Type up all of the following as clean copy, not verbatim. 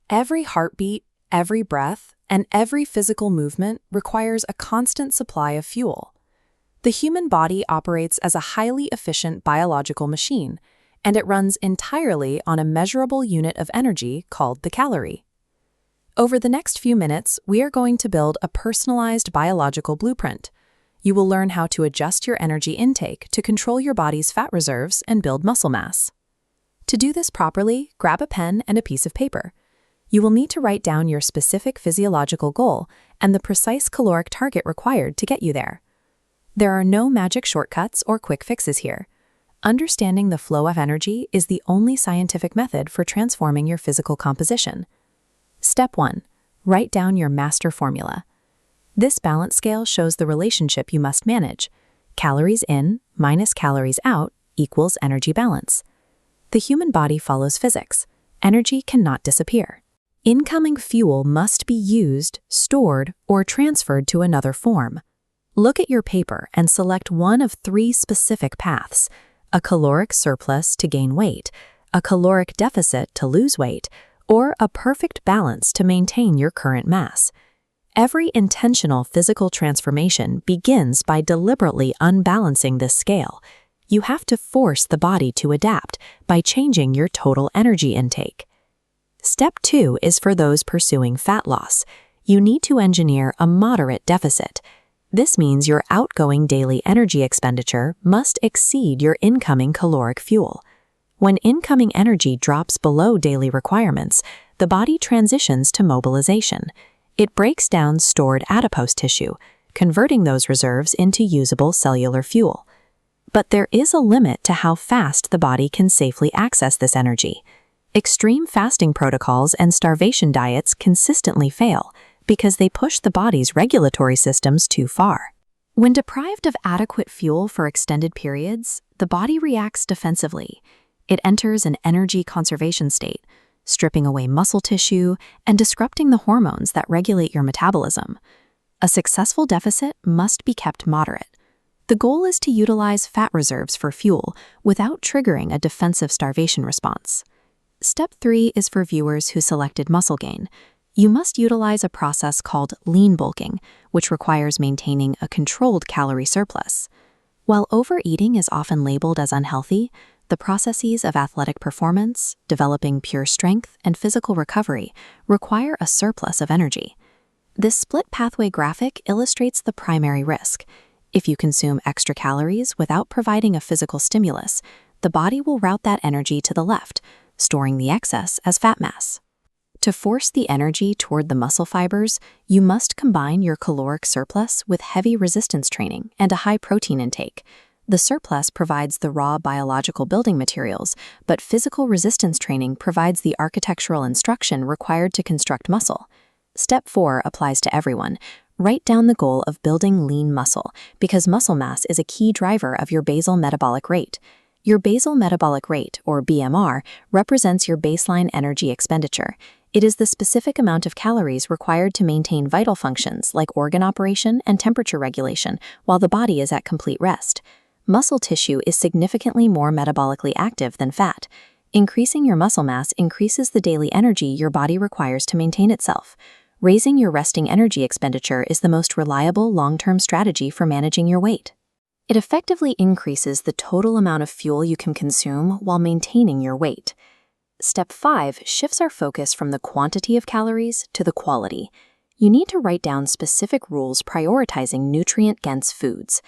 Every heartbeat, every breath, and every physical movement requires a constant supply of fuel. The human body operates as a highly efficient biological machine, and it runs entirely on a measurable unit of energy called the calorie. Over the next few minutes, we are going to build a personalized biological blueprint. You will learn how to adjust your energy intake to control your body's fat reserves and build muscle mass. To do this properly, grab a pen and a piece of paper. You will need to write down your specific physiological goal and the precise caloric target required to get you there. There are no magic shortcuts or quick fixes here. Understanding the flow of energy is the only scientific method for transforming your physical composition. Step 1. Write down your master formula. This balance scale shows the relationship you must manage. Calories in minus calories out equals energy balance. The human body follows physics. Energy cannot disappear. Incoming fuel must be used, stored, or transferred to another form. Look at your paper and select one of 3 specific paths: a caloric surplus to gain weight, a caloric deficit to lose weight, or a perfect balance to maintain your current mass. Every intentional physical transformation begins by deliberately unbalancing this scale. You have to force the body to adapt by changing your total energy intake. Step 2 is for those pursuing fat loss. You need to engineer a moderate deficit. This means your outgoing daily energy expenditure must exceed your incoming caloric fuel. When incoming energy drops below daily requirements, the body transitions to mobilization. It breaks down stored adipose tissue, converting those reserves into usable cellular fuel. But there is a limit to how fast the body can safely access this energy. Extreme fasting protocols and starvation diets consistently fail because they push the body's regulatory systems too far. When deprived of adequate fuel for extended periods, the body reacts defensively. It enters an energy conservation state, stripping away muscle tissue and disrupting the hormones that regulate your metabolism. A successful deficit must be kept moderate. The goal is to utilize fat reserves for fuel without triggering a defensive starvation response. Step 3 is for viewers who selected muscle gain. You must utilize a process called lean bulking, which requires maintaining a controlled calorie surplus. While overeating is often labeled as unhealthy, the processes of athletic performance, developing pure strength, and physical recovery require a surplus of energy. This split pathway graphic illustrates the primary risk. If you consume extra calories without providing a physical stimulus, the body will route that energy to the left, storing the excess as fat mass. To force the energy toward the muscle fibers, you must combine your caloric surplus with heavy resistance training and a high protein intake. The surplus provides the raw biological building materials, but physical resistance training provides the architectural instruction required to construct muscle. Step 4 applies to everyone. Write down the goal of building lean muscle, because muscle mass is a key driver of your basal metabolic rate. Your basal metabolic rate, or BMR, represents your baseline energy expenditure. It is the specific amount of calories required to maintain vital functions like organ operation and temperature regulation while the body is at complete rest. Muscle tissue is significantly more metabolically active than fat. Increasing your muscle mass increases the daily energy your body requires to maintain itself. Raising your resting energy expenditure is the most reliable long-term strategy for managing your weight. It effectively increases the total amount of fuel you can consume while maintaining your weight. Step 5 shifts our focus from the quantity of calories to the quality. You need to write down specific rules prioritizing nutrient-dense foods.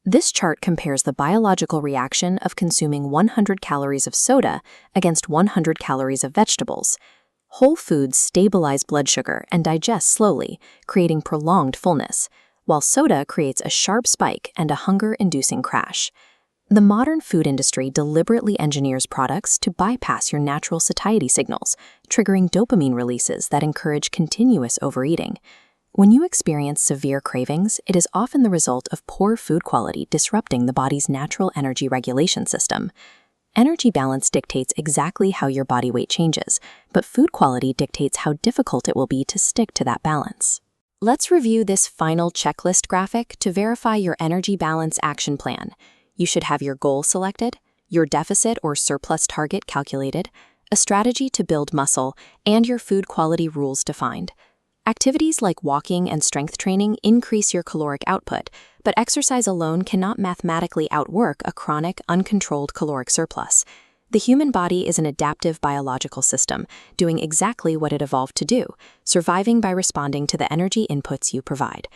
This chart compares the biological reaction of consuming 100 calories of soda against 100 calories of vegetables. Whole foods stabilize blood sugar and digest slowly, creating prolonged fullness, while soda creates a sharp spike and a hunger-inducing crash. The modern food industry deliberately engineers products to bypass your natural satiety signals, triggering dopamine releases that encourage continuous overeating. When you experience severe cravings, it is often the result of poor food quality disrupting the body's natural energy regulation system. Energy balance dictates exactly how your body weight changes, but food quality dictates how difficult it will be to stick to that balance. Let's review this final checklist graphic to verify your energy balance action plan. You should have your goal selected, your deficit or surplus target calculated, a strategy to build muscle, and your food quality rules defined. Activities like walking and strength training increase your caloric output, but exercise alone cannot mathematically outwork a chronic, uncontrolled caloric surplus. The human body is an adaptive biological system, doing exactly what it evolved to do, surviving by responding to the energy inputs you provide.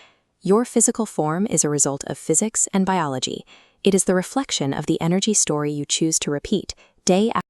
Your physical form is a result of physics and biology. It is the reflection of the energy story you choose to repeat day after